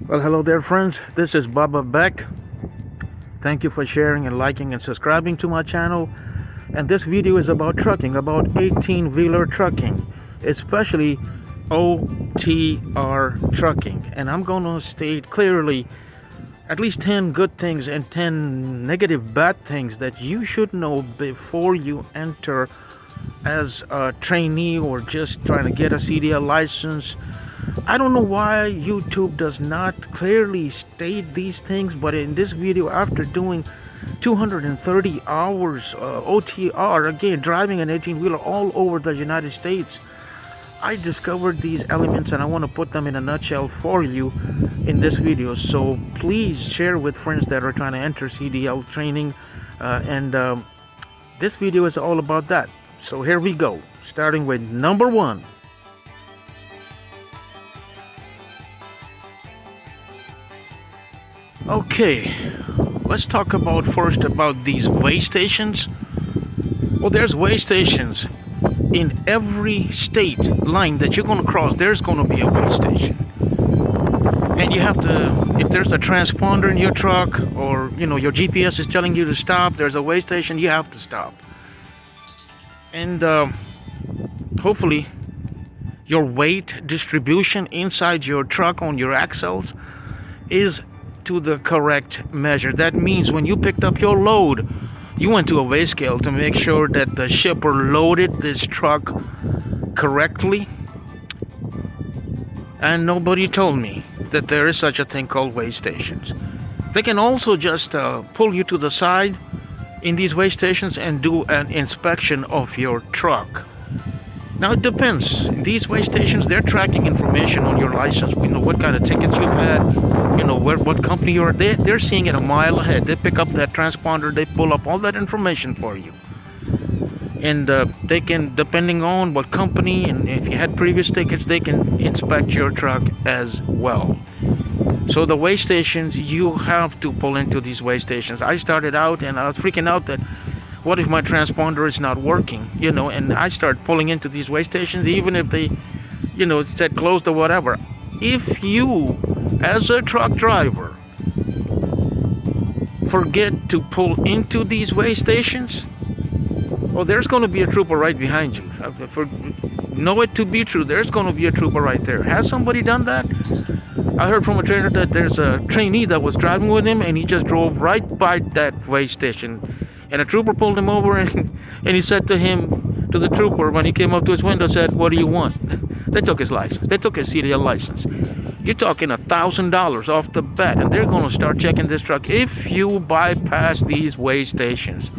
Well, hello there, friends. This is Baba Beck. Thank you for sharing and liking and subscribing to my channel. And this video is about trucking, about 18-wheeler trucking, especially OTR trucking. And I'm going to state clearly at least 10 good things and 10 negative bad things that you should know before you enter as a trainee or just trying to get a CDL license. I don't know why YouTube does not clearly state these things, but in this video, after doing 230 hours OTR, again, driving an 18-wheeler all over the United States, I discovered these elements and I want to put them in a nutshell for you in this video. So please share with friends that are trying to enter CDL training, and this video is all about that. So here we go, starting with number one. Okay, let's talk about first about these way stations. Well, there's way stations in every state line that you're going to cross. There's going to be a way station, and you have to, if there's a transponder in your truck, or your GPS is telling you to stop, there's a way station, you have to stop. And hopefully your weight distribution inside your truck on your axles is to the correct measure. That means when you picked up your load, you went to a weigh scale to make sure that the shipper loaded this truck correctly. And nobody told me that there is such a thing called weigh stations. They can also just pull you to the side in these weigh stations and do an inspection of your truck. Now it depends. These weigh stations, they're tracking information on your license. We know what kind of tickets you've had, what company you're. They're seeing it a mile ahead. They pick up that transponder, they pull up all that information for you. And they can, depending on what company and if you had previous tickets, they can inspect your truck as well. So the weigh stations, you have to pull into these weigh stations. I started out and I was freaking out that what if my transponder is not working, and I start pulling into these weigh stations, even if they, said closed or whatever. If you, as a truck driver, forget to pull into these weigh stations, well, there's going to be a trooper right behind you. Know it to be true. There's going to be a trooper right there. Has somebody done that? I heard from a trainer that there's a trainee that was driving with him and he just drove right by that weigh station. And a trooper pulled him over and he said to the trooper, when he came up to his window, said, "What do you want?" They took his license. They took his CDL license. You're talking $1,000 off the bat, and they're going to start checking this truck if you bypass these weigh stations.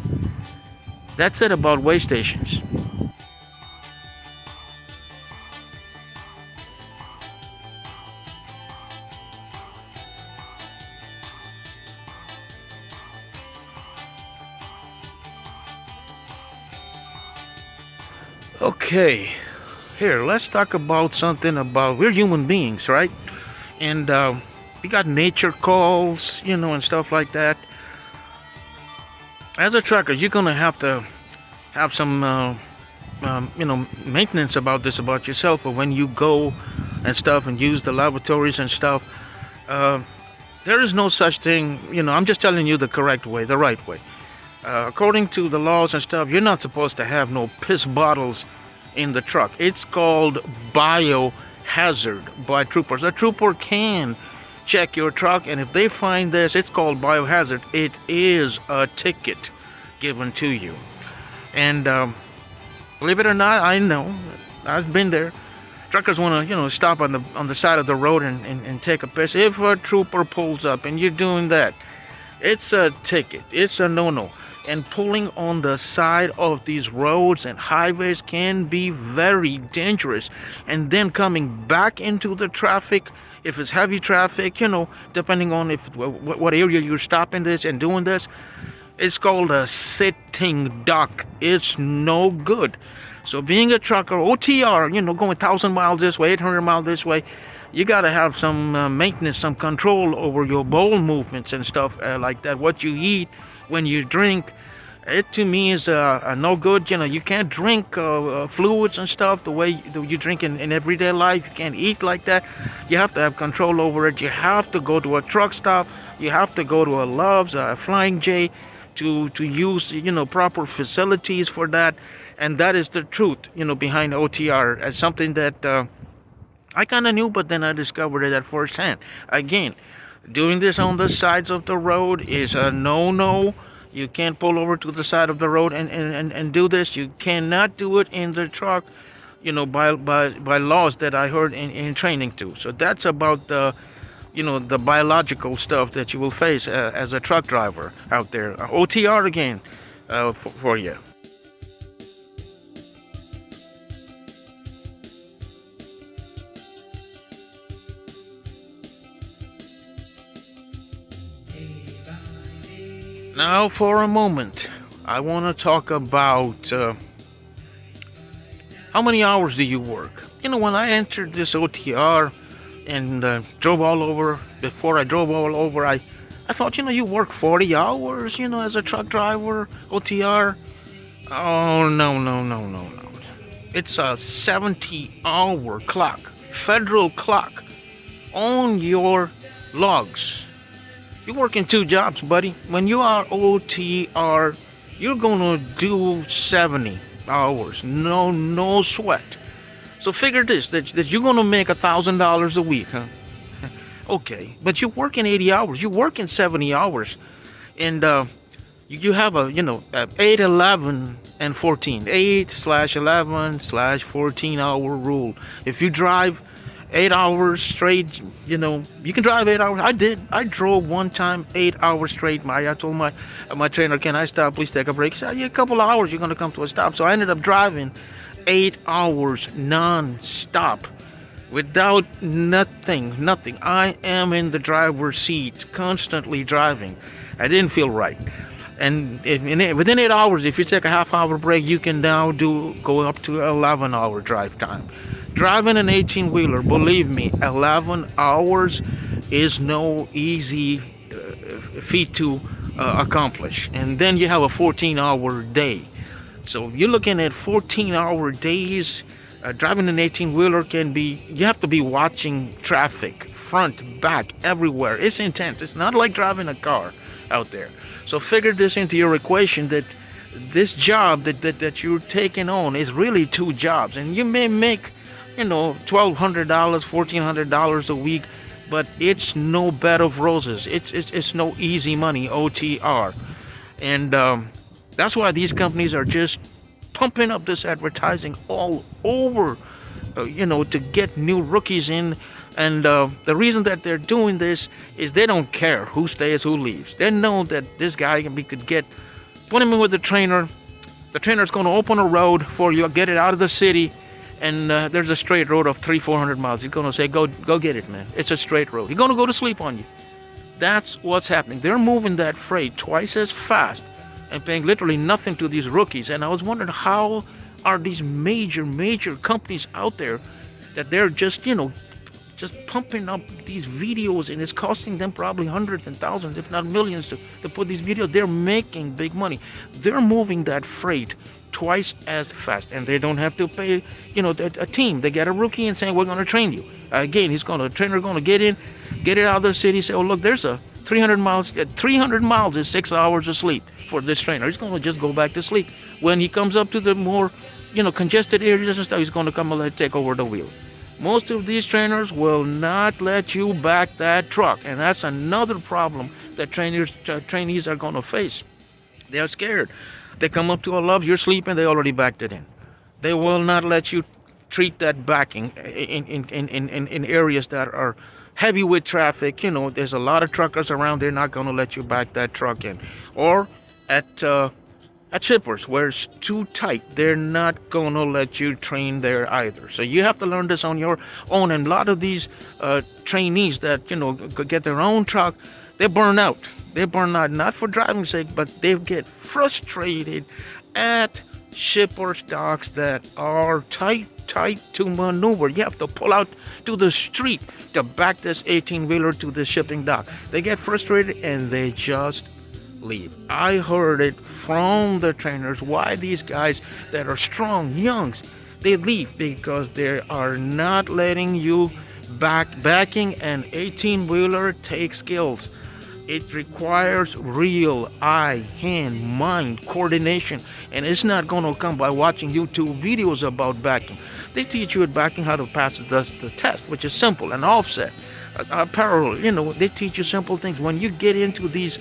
That's it about weigh stations. Okay, here, let's talk about something about, we're human beings, right? And we got nature calls, and stuff like that. As a trucker, you're going to have some, maintenance about this, about yourself, or when you go and stuff and use the lavatories and stuff. There is no such thing, I'm just telling you the correct way, the right way. According to the laws and stuff, you're not supposed to have no piss bottles in the truck. It's called biohazard by troopers. A trooper can check your truck, and if they find this, it's called biohazard. It is a ticket given to you. And believe it or not, I know, I've been there. Truckers want to, stop on the side of the road and take a piss. If a trooper pulls up and you're doing that, it's a ticket. It's a no-no. And pulling on the side of these roads and highways can be very dangerous. And then coming back into the traffic, if it's heavy traffic, depending on what area you're stopping this and doing this, it's called a sitting duck. It's no good. So being a trucker, OTR, going 1,000 miles this way, 800 miles this way, you got to have some maintenance, some control over your bowel movements and stuff like that. What you eat, when you drink, It to me is no good. You can't drink fluids and stuff the way you drink in everyday life. You can't eat like that. You have to have control over it. You have to go to a truck stop. You have to go to a Love's, a Flying J, to use proper facilities for that. And that is the truth behind OTR as something that I kind of knew, but then I discovered it at firsthand. Again, doing this on the sides of the road is a no-no. You can't pull over to the side of the road and do this. You cannot do it in the truck, by laws that I heard in training too. So that's about the biological stuff that you will face as a truck driver out there. OTR again for you. Now, for a moment, I want to talk about how many hours do you work? When I entered this OTR and drove all over, before I drove all over, I thought, you work 40 hours, as a truck driver, OTR. Oh, no, no, no, no, no. It's a 70-hour clock, federal clock, on your logs. You're working two jobs, buddy. When you are OTR, you're gonna do 70 hours. No sweat. So figure this, that you're gonna make $1,000 a week, huh? Okay, but you're working 80 hours. You're working 70 hours, and you have a 8, 11, and 14. 8/11/14 hour rule. If you drive 8 hours straight, you can drive 8 hours. I drove one time 8 hours straight. I told my trainer, can I stop? Please take a break. He said, yeah, a couple of hours, you're going to come to a stop. So I ended up driving 8 hours non-stop without nothing. I am in the driver's seat, constantly driving. I didn't feel right. And within 8 hours, if you take a half-hour break, you can now go up to 11-hour drive time. Driving an 18-wheeler, believe me, 11 hours is no easy feat to accomplish. And then you have a 14-hour day. So you're looking at 14-hour days. Driving an 18-wheeler you have to be watching traffic, front, back, everywhere. It's intense. It's not like driving a car out there. So figure this into your equation, that this job that you're taking on is really two jobs. And you may make $1,200, $1,400 a week, but it's no bed of roses. It's no easy money, OTR. And that's why these companies are just pumping up this advertising all over, to get new rookies in. And the reason that they're doing this is they don't care who stays, who leaves. They know that this guy put him in with the trainer. The trainer's going to open a road for you, get it out of the city. And there's a straight road of 300-400 miles. He's going to say, go get it, man. It's a straight road. He's going to go to sleep on you. That's what's happening. They're moving that freight twice as fast and paying literally nothing to these rookies. And I was wondering, how are these major companies out there that they're just pumping up these videos, and it's costing them probably hundreds and thousands, if not millions, to put these videos. They're making big money. They're moving that freight twice as fast, and they don't have to pay a team. They get a rookie and saying, we're going to train you. Again, trainer going to get it out of the city, say, oh look, there's a 300 miles. 300 miles is 6 hours of sleep for this trainer. He's going to just go back to sleep. When he comes up to the more congested areas and stuff, he's going to come and take over the wheel. Most of these trainers will not let you back that truck, and that's another problem that trainees are going to face. They're scared. They come up to a Love's, you're sleeping, they already backed it in. They will not let you treat that backing in areas that are heavy with traffic. There's a lot of truckers around. They're not going to let you back that truck in. Or at shippers where it's too tight, they're not going to let you train there either. So you have to learn this on your own. And a lot of these trainees that get their own truck, they burn out. They burn out not for driving sake, but they get frustrated at shipper docks that are tight to maneuver. You have to pull out to the street to back this 18-wheeler to the shipping dock. They get frustrated and they just leave. I heard it from the trainers why these guys that are strong, young, they leave because they are not letting you backing an 18 wheeler take skills. It requires real eye, hand, mind coordination, and it's not going to come by watching YouTube videos about backing. They teach you at backing how to pass the test, which is simple, an offset, a parallel. They teach you simple things. When you get into these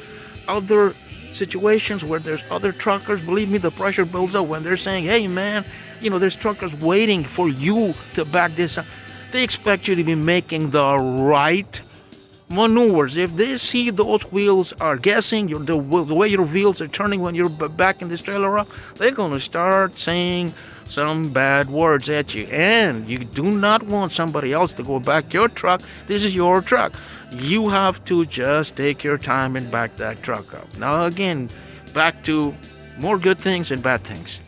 other situations where there's other truckers, believe me, the pressure builds up when they're saying, hey man, there's truckers waiting for you to back this up. They expect you to be making the right maneuvers. If they see those wheels are guessing, the way your wheels are turning when you're backing this trailer up, they're going to start saying some bad words at you. And you do not want somebody else to go back your truck. This is your truck. You have to just take your time and back that truck up. Now again, back to more good things and bad things.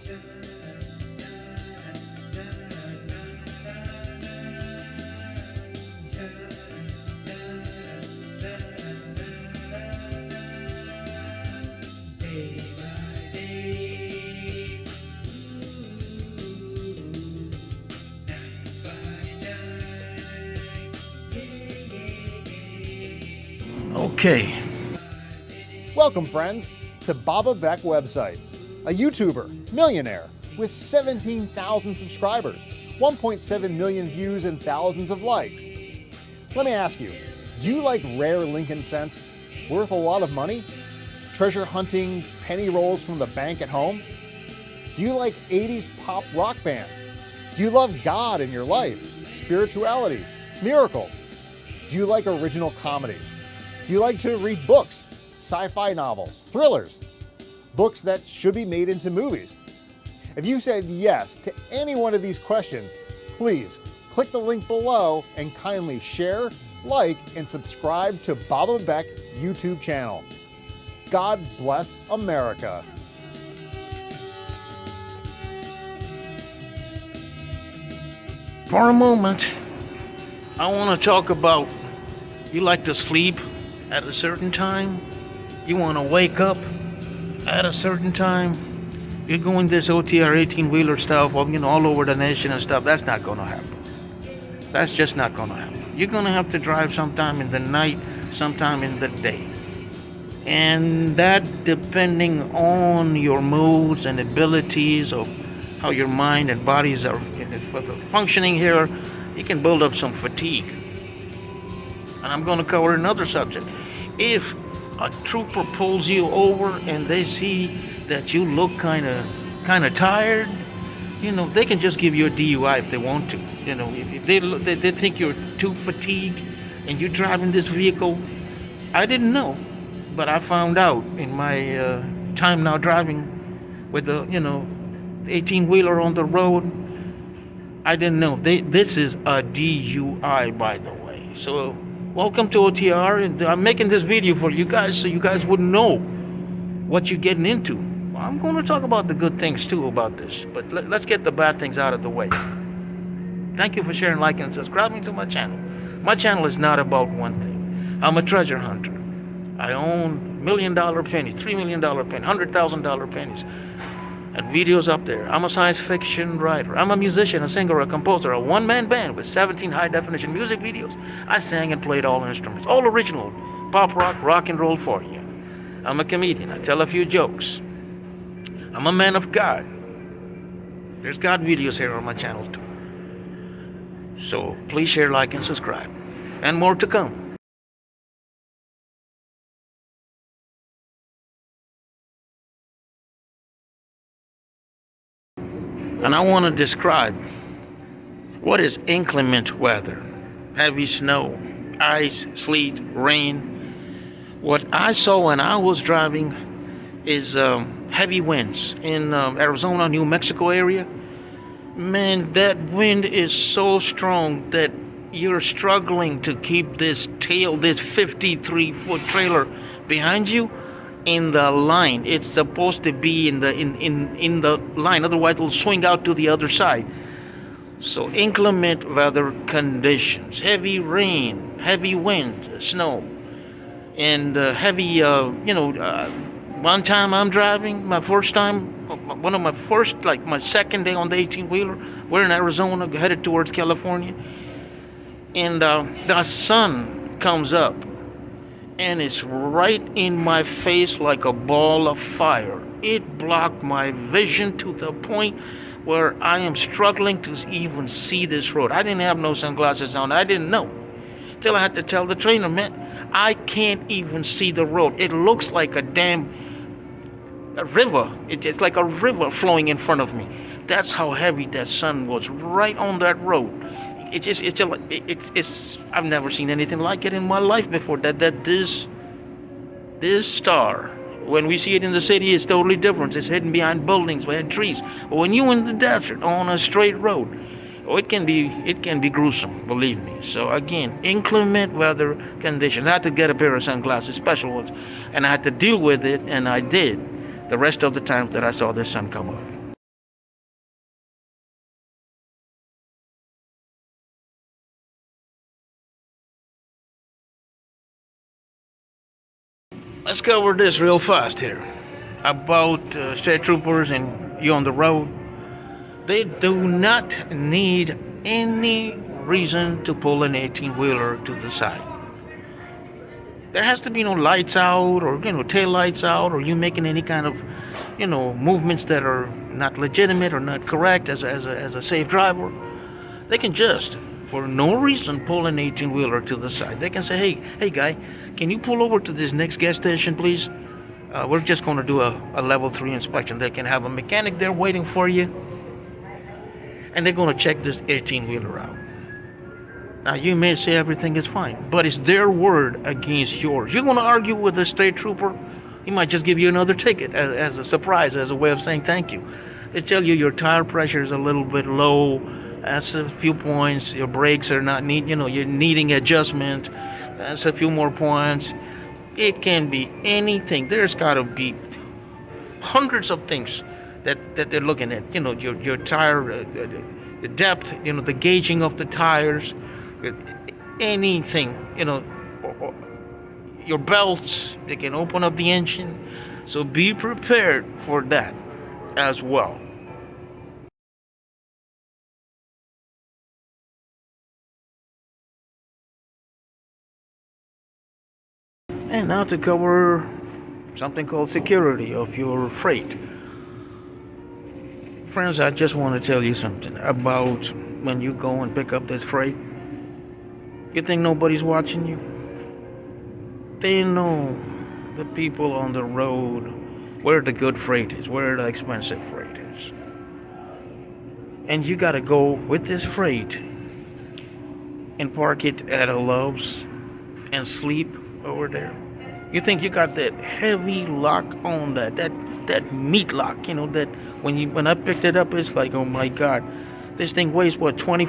Okay. Welcome, friends, to Baba Beck website, a YouTuber, millionaire, with 17,000 subscribers, 1.7 million views, and thousands of likes. Let me ask you, do you like rare Lincoln cents, worth a lot of money? Treasure hunting penny rolls from the bank at home? Do you like 80s pop rock bands? Do you love God in your life, spirituality, miracles? Do you like original comedy? Do you like to read books, sci-fi novels, thrillers, books that should be made into movies? If you said yes to any one of these questions, please click the link below and kindly share, like, and subscribe to Baba Beck YouTube channel. God bless America. For a moment, I want to talk about, you like to sleep at a certain time, you want to wake up at a certain time, you're going this OTR 18-wheeler stuff, all over the nation and stuff. That's not going to happen. That's just not going to happen. You're going to have to drive sometime in the night, sometime in the day. And that, depending on your moods and abilities of how your mind and bodies are functioning here, you can build up some fatigue. And I'm going to cover another subject. If a trooper pulls you over and they see that you look kind of tired, they can just give you a DUI if they want to. If they think you're too fatigued and you're driving this vehicle. I didn't know, but I found out in my time now driving with the 18-wheeler on the road. I didn't know. This is a DUI, by the way. So welcome to OTR, and I'm making this video for you guys so you guys would know what you're getting into. I'm going to talk about the good things too about this, but let's get the bad things out of the way. Thank you for sharing, liking, and subscribing to my channel. My channel is not about one thing. I'm a treasure hunter. I own $1 million pennies, $3 million pennies, $100,000 pennies, and videos up there. I'm a science fiction writer. I'm a musician, a singer, a composer, a one-man band with 17 high-definition music videos. I sang and played all instruments, all original, pop rock, rock and roll for you. I'm a comedian. I tell a few jokes. I'm a man of God. There's God videos here on my channel too. So please share, like, and subscribe. And more to come. And I want to describe what is inclement weather. Heavy snow, ice, sleet, rain. What I saw when I was driving is heavy winds in Arizona, New Mexico area. Man, that wind is so strong that you're struggling to keep this 53-foot trailer behind you in the line. It's supposed to be in the line, otherwise it'll swing out to the other side. So inclement weather conditions, heavy rain, heavy wind, snow, and heavy One time I'm driving, my first time, one of my first, like my second day on the 18-wheeler, we're in Arizona, headed towards California, and the sun comes up, and it's right in my face like a ball of fire. It blocked my vision to the point where I am struggling to even see this road. I didn't have no sunglasses on. I didn't know. Till I had to tell the trainer, man, I can't even see the road. It looks like a damn river. It's like a river flowing in front of me. That's how heavy that sun was right on that road. It's I've never seen anything like it in my life before. This star, when we see it in the city, it's totally different. It's hidden behind buildings, behind trees. But when you're in the desert on a straight road, it can be gruesome, believe me. So again, inclement weather conditions. I had to get a pair of sunglasses, special ones, and I had to deal with it, and I did. The rest of the times that I saw the sun come up. Let's cover this real fast here about state troopers and you on the road. They do not need any reason to pull an 18-wheeler to the side. There has to be no lights out or tail lights out, or you making any kind of movements that are not legitimate or not correct as a safe driver. They can just, for no reason, pull an 18-wheeler to the side. They can say, hey guy, can you pull over to this next gas station, please? We're just going to do a level 3 inspection. They can have a mechanic there waiting for you, and they're going to check this 18-wheeler out. Now, you may say everything is fine, but it's their word against yours. You're going to argue with the state trooper, he might just give you another ticket as a surprise, as a way of saying thank you. They tell you your tire pressure is a little bit low, that's a few points, your brakes are not you're needing adjustment, that's a few more points. It can be anything. There's got to be hundreds of things that they're looking at. Your tire, the depth, the gauging of the tires, anything, your belts, they can open up the engine. So be prepared for that as well. And now to cover something called security of your freight. Friends, I just want to tell you something about when you go and pick up this freight. You think nobody's watching you? They know the people on the road, where the good freight is, where the expensive freight is. And you gotta go with this freight and park it at a Love's and sleep over there. You think you got that heavy lock on that meat lock, that when I picked it up, it's like, oh my God, this thing weighs what, 20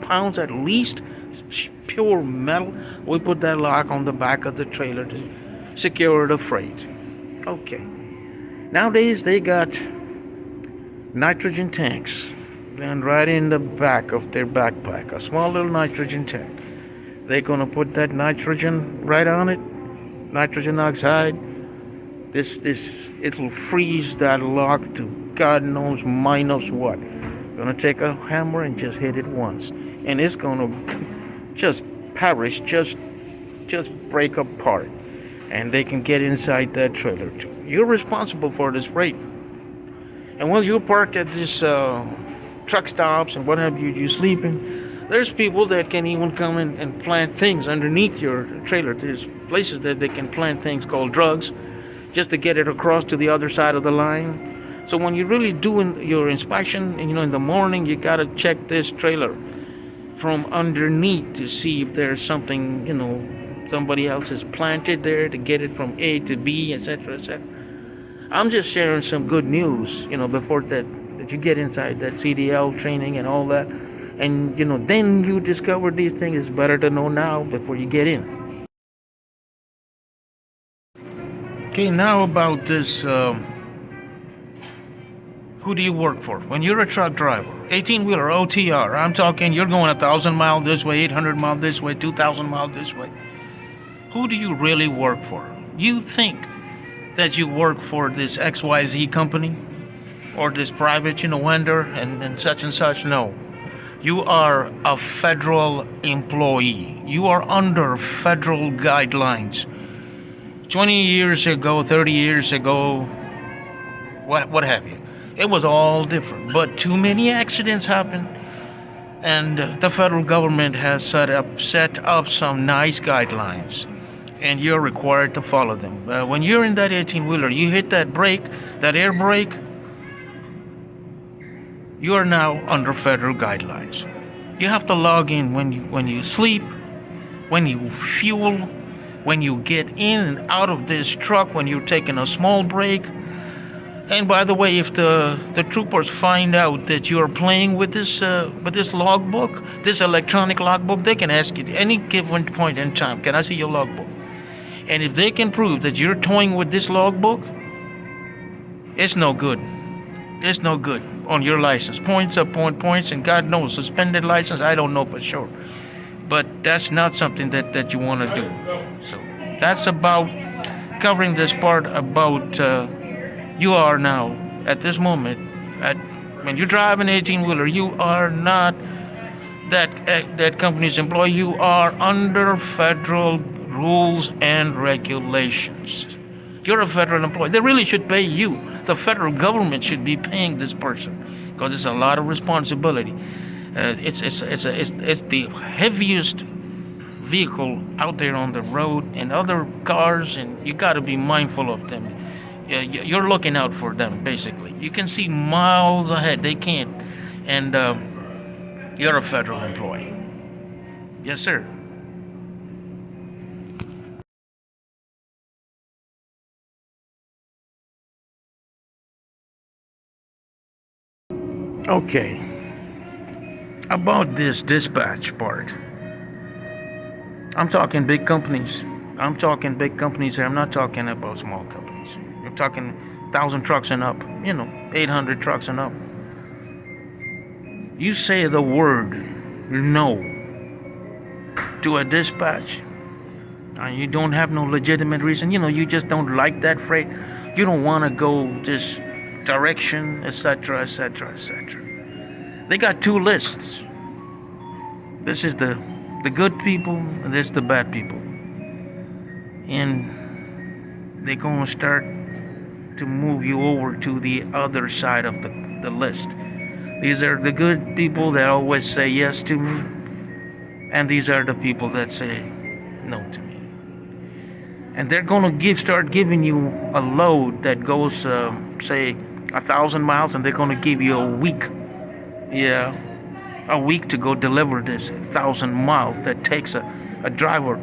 pounds at least. It's pure metal. We put that lock on the back of the trailer to secure the freight. Okay. Nowadays they got nitrogen tanks, and right in the back of their backpack, a small little nitrogen tank. They're gonna put that nitrogen right on it, nitrogen oxide. It'll freeze that lock to God knows minus what. Gonna take a hammer and just hit it once, and it's gonna just perish, just break apart, and they can get inside that trailer too. You're responsible for this freight. And when you're parked at this truck stops and what have you, you sleeping, there's people that can even come in and plant things underneath your trailer. There's places that they can plant things called drugs just to get it across to the other side of the line. So when you're really doing your inspection, in the morning, you gotta check this trailer from underneath to see if there's something, somebody else has planted there to get it from A to B, etc., etc. I'm just sharing some good news, before that you get inside that CDL training and all that. And, then you discover these things. It's better to know now before you get in. Okay, now about this, who do you work for? When you're a truck driver, 18-wheeler, OTR, I'm talking you're going 1,000 miles this way, 800 miles this way, 2,000 miles this way. Who do you really work for? You think that you work for this XYZ company or this private, vendor and such and such. No. You are a federal employee. You are under federal guidelines. 20 years ago, 30 years ago, what have you. It was all different. But too many accidents happen, and the federal government has set up some nice guidelines, and you're required to follow them. When you're in that 18-wheeler, you hit that brake, that air brake, you are now under federal guidelines. You have to log in when you sleep, when you fuel, when you get in and out of this truck, when you're taking a small break. And by the way, if the troopers find out that you're playing with this logbook, this electronic logbook, they can ask you at any given point in time, can I see your logbook? And if they can prove that you're toying with this logbook, it's no good. It's no good on your license. Points upon points, and God knows, suspended license, I don't know for sure. But that's not something that you want to do. So that's about covering this part about you are now, at this moment, when you drive an 18-wheeler, you are not that company's employee. You are under federal rules and regulations. You're a federal employee. They really should pay you. The federal government should be paying this person because it's a lot of responsibility. It's the heaviest vehicle out there on the road, and other cars, and you got to be mindful of them. You're looking out for them, basically. You can see miles ahead. They can't. And you're a federal employee. Yes, sir. Okay. About this dispatch part. I'm talking big companies. I'm talking big companies here. I'm not talking about small companies. I'm talking 1,000 trucks and up. 800 trucks and up. You say the word no to a dispatch, and you don't have no legitimate reason. You just don't like that freight. You don't want to go this direction, etc., etc., etc. They got two lists. This is the good people, and this is the bad people. And they're going to start to move you over to the other side of the list. These are the good people that always say yes to me, and these are the people that say no to me. And they're going to start giving you a load that goes, say, 1,000 miles, and they're going to give you a week. Yeah, a week to go deliver this 1,000 miles that takes a driver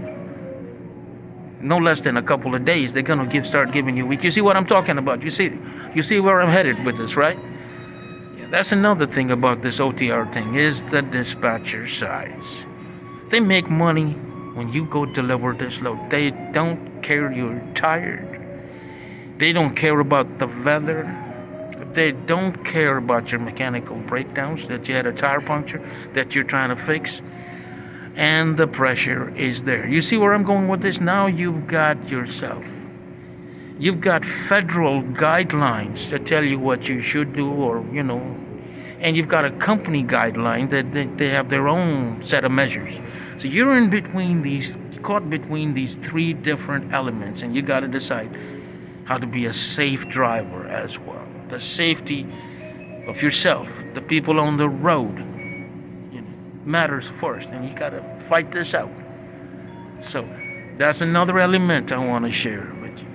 no less than a couple of days. They're going to start giving you a week. You see what I'm talking about? You see where I'm headed with this, right? Yeah, that's another thing about this OTR thing is the dispatcher sides. They make money when you go deliver this load. They don't care you're tired. They don't care about the weather. They don't care about your mechanical breakdowns, that you had a tire puncture that you're trying to fix. And the pressure is there. You see where I'm going with this? Now you've got yourself. You've got federal guidelines that tell you what you should do, or, and you've got a company guideline that they have their own set of measures. So you're caught between these three different elements, and you got to decide how to be a safe driver as well. The safety of yourself, the people on the road, matters first, and you got to fight this out. So that's another element I want to share with you.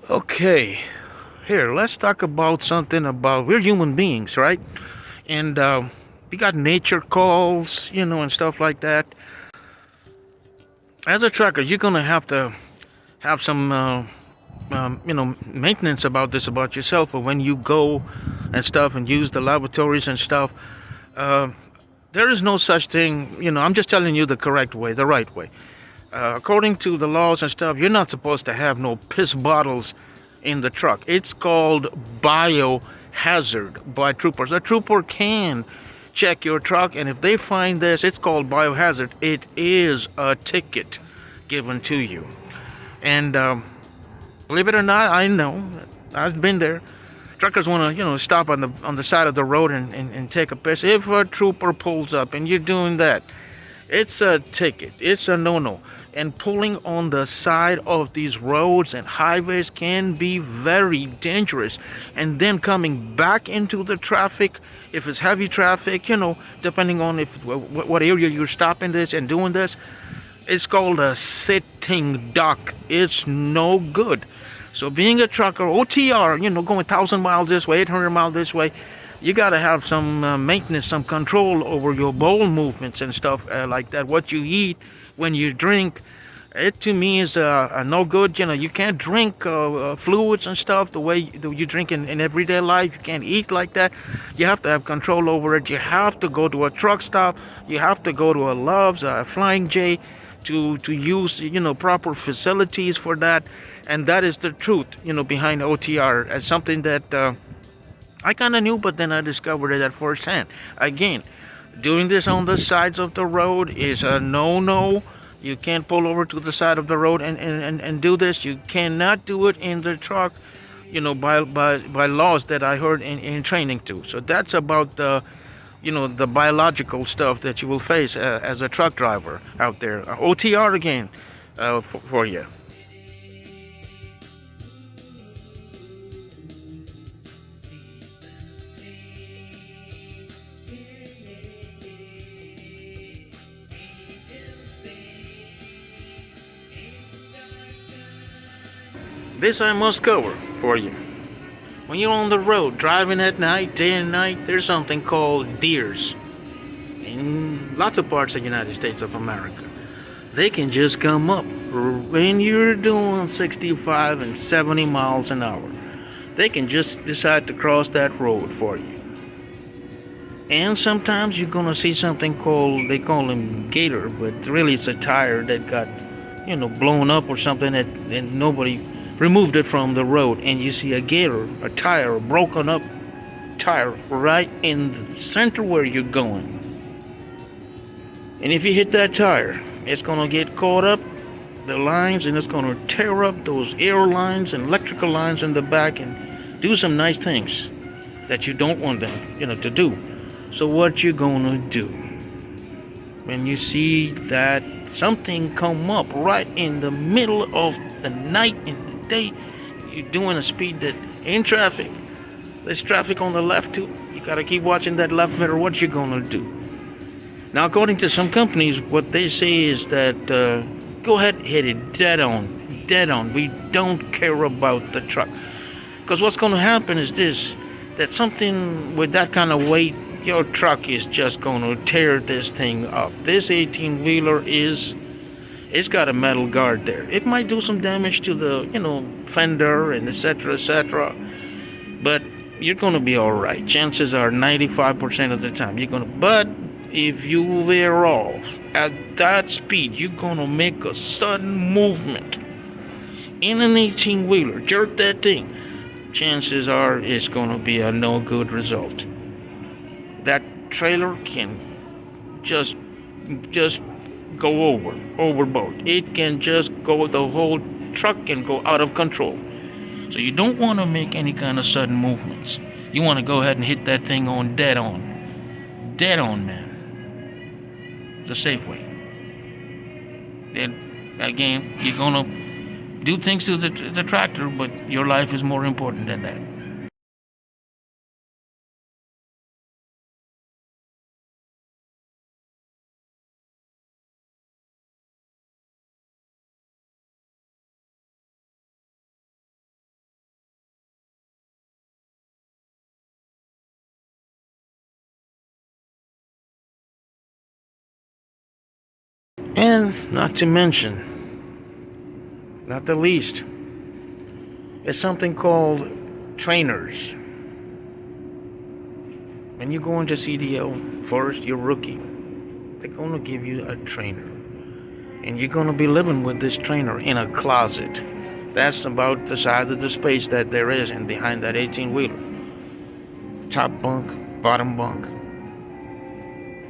Okay, here, let's talk about something about, we're human beings, right? And we got nature calls, and stuff like that. As a trucker, you're going to have some maintenance about this about yourself, or when you go and stuff and use the lavatories and stuff. There is no such thing, I'm just telling you the correct way, the right way. According to the laws and stuff, you're not supposed to have no piss bottles in the truck. It's called biohazard by troopers. A trooper can check your truck, and if they find this, it's called biohazard. It is a ticket given to you. And Believe it or not, I know. I've been there. Truckers want to, stop on the side of the road and take a piss. If a trooper pulls up and you're doing that, it's a ticket. It's a no-no. And pulling on the side of these roads and highways can be very dangerous. And then coming back into the traffic, if it's heavy traffic, depending on what area you're stopping this and doing this, it's called a sitting duck. It's no good. So being a trucker, OTR, going 1,000 miles this way, 800 miles this way, you got to have some maintenance, some control over your bowel movements and stuff like that. What you eat, when you drink, it to me is a no good. You can't drink fluids and stuff the way you drink in everyday life. You can't eat like that. You have to have control over it. You have to go to a truck stop. You have to go to a Love's, a Flying J, to use proper facilities for that. And that is the truth behind OTR, as something that I kind of knew, but then I discovered it at firsthand. Again, doing this on the sides of the road is a no. You can't pull over to the side of the road and do this. You cannot do it in the truck, by laws that I heard in training too. So that's about the biological stuff that you will face as a truck driver out there. OTR again for you. This I must cover for you. When you're on the road, driving at night, day and night, there's something called deers. In lots of parts of the United States of America. They can just come up when you're doing 65 and 70 miles an hour. They can just decide to cross that road for you. And sometimes you're gonna see something called, they call him gator, but really it's a tire that got, blown up or something and nobody removed it from the road, and you see a gator, a tire, a broken up tire right in the center where you're going. And if you hit that tire, it's gonna get caught up the lines, and it's gonna tear up those air lines and electrical lines in the back and do some nice things that you don't want them, to do. So what you gonna do when you see that something come up right in the middle of the night and day, you're doing a speed that in traffic, there's traffic on the left too, you got to keep watching that left mirror. What you gonna do? Now, according to some companies, what they say is that go ahead, hit it dead on. We don't care about the truck, because what's going to happen is this, that something with that kind of weight, your truck is just going to tear this thing up. This 18-wheeler it's got a metal guard there. It might do some damage to the, fender and etc. But you're going to be all right. Chances are 95% of the time you're going to. But if you veer off at that speed, you're going to make a sudden movement in an 18-wheeler. Jerk that thing. Chances are it's going to be a no good result. That trailer can just go overboard. It can just go, the whole truck can go out of control. So you don't want to make any kind of sudden movements. You want to go ahead and hit that thing on dead on, man. The safe way. Then again, you're gonna do things to the tractor, but your life is more important than that. And not to mention, not the least, is something called trainers. When you go into CDL, first, you're rookie. They're going to give you a trainer. And you're going to be living with this trainer in a closet. That's about the size of the space that there is and behind that 18-wheeler. Top bunk, bottom bunk.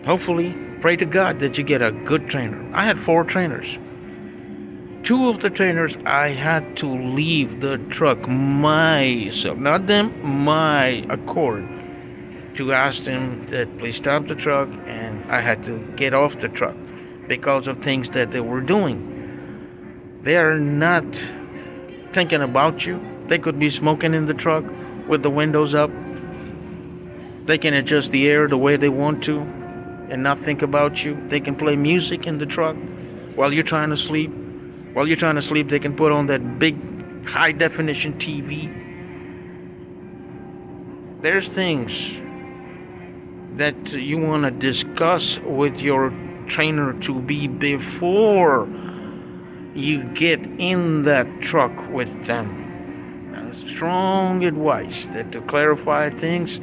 Hopefully, pray to God that you get a good trainer. I had 4 trainers. Two of the trainers, I had to leave the truck myself, not them, my accord, to ask them that please stop the truck, and I had to get off the truck because of things that they were doing. They are not thinking about you. They could be smoking in the truck with the windows up. They can adjust the air the way they want to and not think about you. They can play music in the truck while you're trying to sleep. While you're trying to sleep, they can put on that big high definition TV. There's things that you want to discuss with your trainer to be before you get in that truck with them. Strong advice that to clarify things,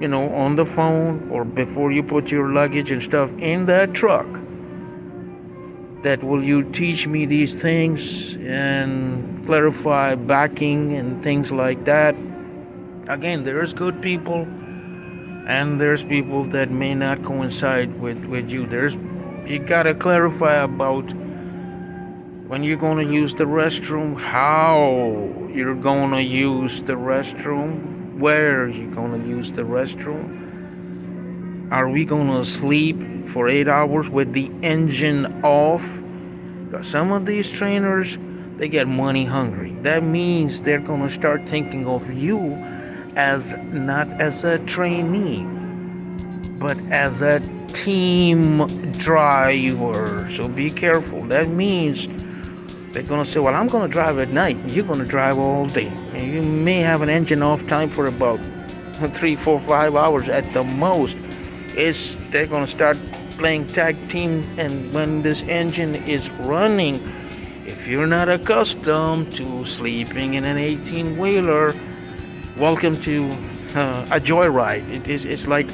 on the phone or before you put your luggage and stuff in that truck. That will you teach me these things and clarify backing and things like that. Again, there's good people and there's people that may not coincide with you. You gotta clarify about when you're going to use the restroom, how you're going to use the restroom, where you're going to use the restroom. Are we going to sleep for 8 hours with the engine off? Because some of these trainers, they get money hungry. That means they're going to start thinking of you as not as a trainee, but as a team driver. So be careful. That means they're going to say, well, I'm going to drive at night. You're going to drive all day. And you may have an engine off time for about 3, 4, 5 hours at the most. They're going to start playing tag team. And when this engine is running, if you're not accustomed to sleeping in an 18-wheeler, welcome to a joyride. It's like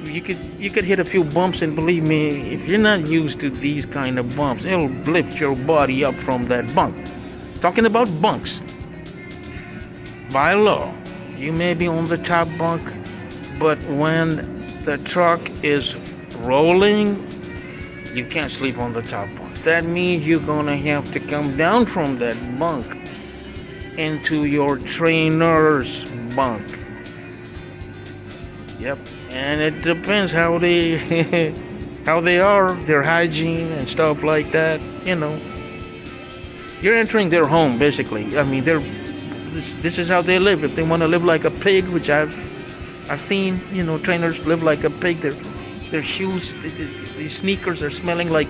you could hit a few bumps, and believe me, if you're not used to these kind of bumps, it'll lift your body up from that bunk. Talking about bunks, by law, you may be on the top bunk, but when the truck is rolling, you can't sleep on the top bunk. That means you're gonna have to come down from that bunk into your trainer's bunk. Yep. And it depends how they are, their hygiene and stuff like that. You're entering their home basically. I mean, this is how they live. If they want to live like a pig, which I've seen, trainers live like a pig. Their shoes, these sneakers are smelling like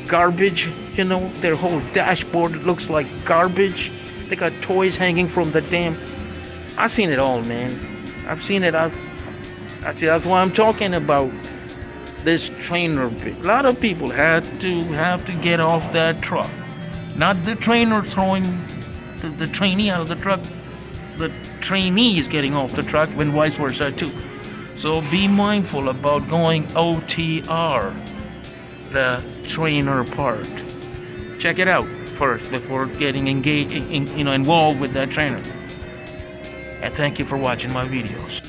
garbage. Their whole dashboard looks like garbage. They got toys hanging from the damn. I've seen it all, man. I've seen it. That's why I'm talking about this trainer bit. A lot of people have to get off that truck. Not the trainer throwing the trainee out of the truck. The trainee is getting off the truck, and vice versa too. So be mindful about going OTR, the trainer part. Check it out first before getting engaged, involved with that trainer. And thank you for watching my videos.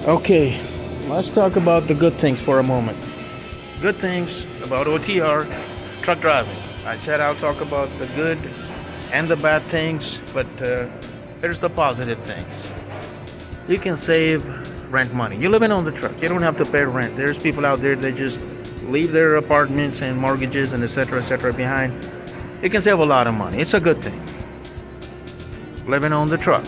Okay, let's talk about the good things for a moment. Good things about OTR truck driving. I said I'll talk about the good and the bad things, but there's the positive things. You can save rent money. You're living on the truck. You don't have to pay rent. There's people out there that just leave their apartments and mortgages and etc. behind. You can save a lot of money. It's a good thing. Living on the truck.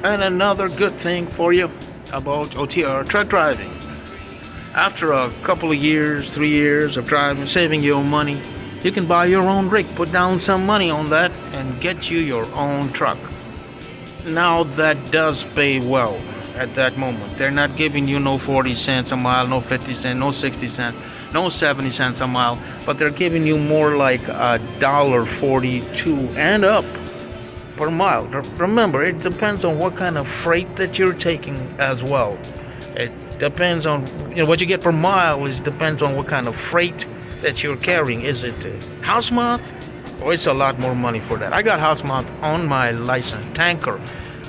And another good thing for you about OTR truck driving. After a couple of years, 3 years of driving, saving your own money, you can buy your own rig, put down some money on that, and get you your own truck. Now that does pay well at that moment. They're not giving you no 40 cents a mile, no 50 cents, no 60 cents, no 70 cents a mile, but they're giving you more like $1.42 and up per mile. Remember, it depends on what kind of freight that you're taking as well. It depends on what you get per mile. It depends on what kind of freight that you're carrying. Is it house mount? Or it's a lot more money for that. I got house mount on my license, tanker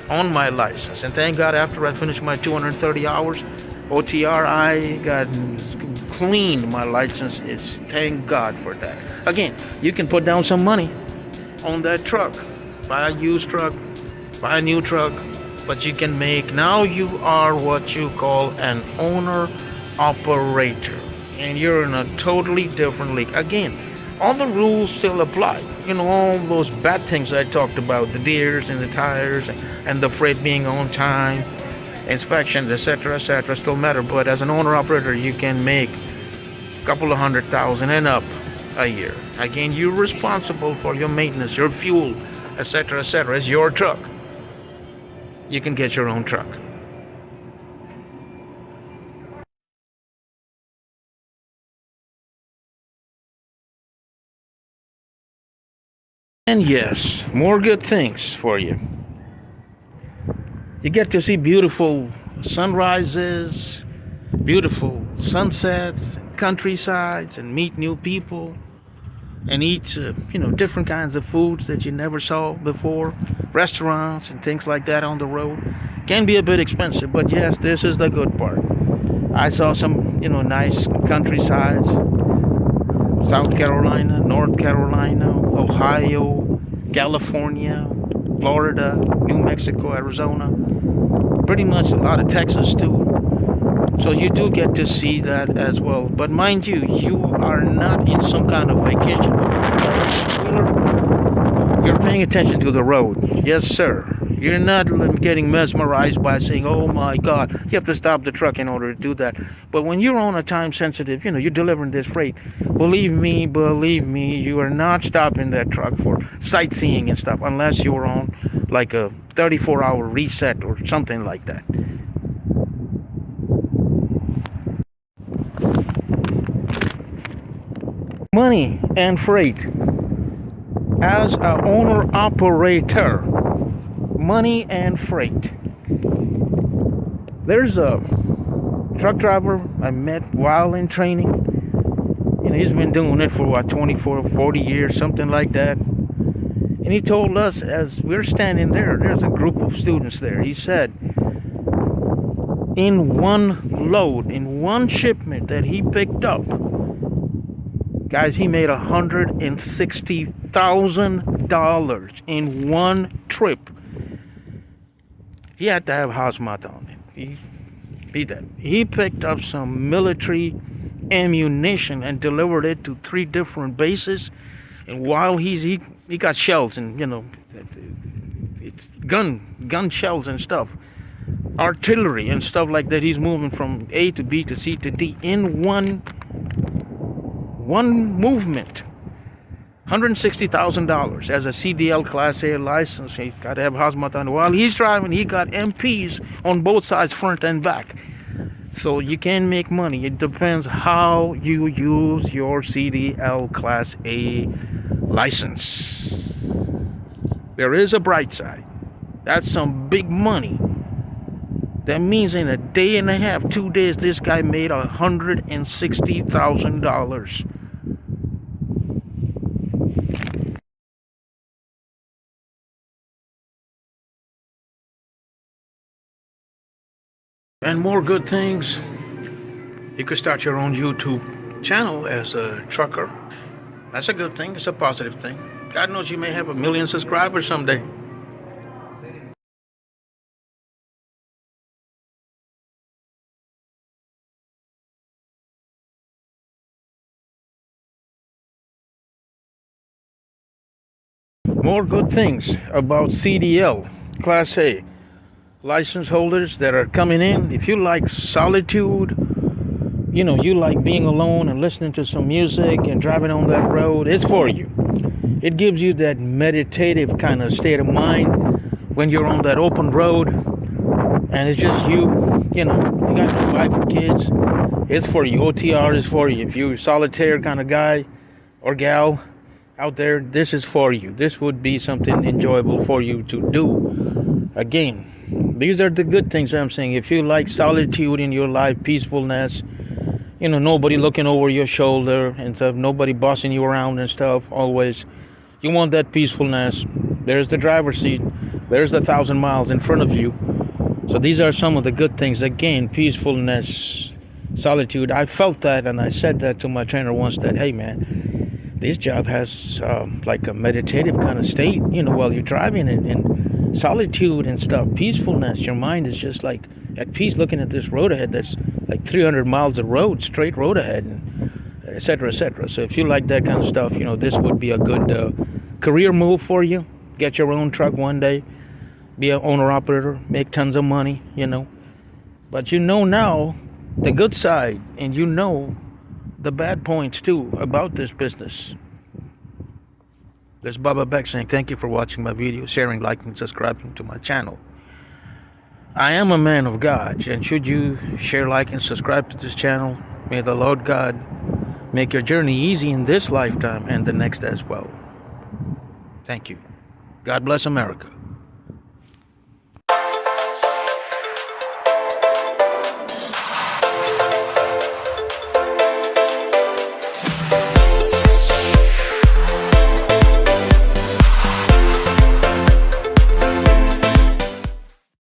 on my license, and thank God after I finished my 230 hours OTR, I got cleaned my license. It's thank God for that. Again, you can put down some money on that truck, buy a used truck, buy a new truck, but you can make, now you are what you call an owner operator, and you're in a totally different league. Again, all the rules still apply. All those bad things I talked about, the deers and the tires and the freight being on time, inspections, etc., still matter. But as an owner operator, you can make a couple of $100,000 and up a year. Again, you're responsible for your maintenance, your fuel, etc., It's your truck. You can get your own truck. And yes, more good things for you. You get to see beautiful sunrises, beautiful sunsets, countrysides, and meet new people, and eat, different kinds of foods that you never saw before, restaurants and things like that on the road. Can be a bit expensive, but yes, this is the good part. I saw some, nice countrysides, South Carolina, North Carolina, Ohio, California, Florida, New Mexico, Arizona, pretty much a lot of Texas too. So you do get to see that as well. But mind you, you are not in some kind of vacation. You're paying attention to the road. Yes, sir. You're not getting mesmerized by saying, oh my God, you have to stop the truck in order to do that. But when you're on a time sensitive, you're delivering this freight. Believe me, you are not stopping that truck for sightseeing and stuff unless you're on like a 34-hour reset or something like that. Money and freight. As an owner operator, money and freight. There's a truck driver I met while in training. He's been doing it for 24, 40 years, something like that. And he told us as we're standing there's a group of students there. He said, in one load, in one shipment that he picked up, guys, he made $160,000 in one trip. He had to have hazmat on it. He picked up some military ammunition and delivered it to 3 different bases. And while he got shells and it's gun shells and stuff, artillery and stuff like that. He's moving from A to B to C to D in one movement. $160,000 as a CDL Class A license. He's got to have hazmat on. While he's driving, he got MPs on both sides, front and back. So you can make money. It depends how you use your CDL Class A license. There is a bright side. That's some big money. That means in a day and a half, 2 days, this guy made $160,000. And more good things. You could start your own YouTube channel as a trucker. That's a good thing. It's a positive thing. God knows you may have 1 million subscribers someday. More good things about CDL Class A license holders that are coming in. If you like solitude, you like being alone and listening to some music and driving on that road, it's for you. It gives you that meditative kind of state of mind when you're on that open road and it's just you. If you got no wife or kids, it's for you. OTR is for you. If you're a solitaire kind of guy or gal, out there, this is for you. This would be something enjoyable for you to do. Again, these are the good things I'm saying. If you like solitude in your life, peacefulness, nobody looking over your shoulder and stuff, nobody bossing you around and stuff, always, you want that peacefulness. There's the driver's seat. There's 1,000 miles in front of you. So these are some of the good things. Again, peacefulness, solitude. I felt that, and I said that to my trainer once, that, hey man, this job has like a meditative kind of state, while you're driving, and solitude and stuff, peacefulness. Your mind is just like at peace, looking at this road ahead that's like 300 miles of road, straight road ahead, and et cetera, et cetera. So if you like that kind of stuff, this would be a good career move for you. Get your own truck one day, be an owner-operator, make tons of money, But now the good side, and the bad points too about this business. This is Baba Beck saying thank you for watching my video, sharing, liking, subscribing to my channel. I am a man of God, and should you share, like, and subscribe to this channel, may the Lord God make your journey easy in this lifetime and the next as well. Thank you. God bless America.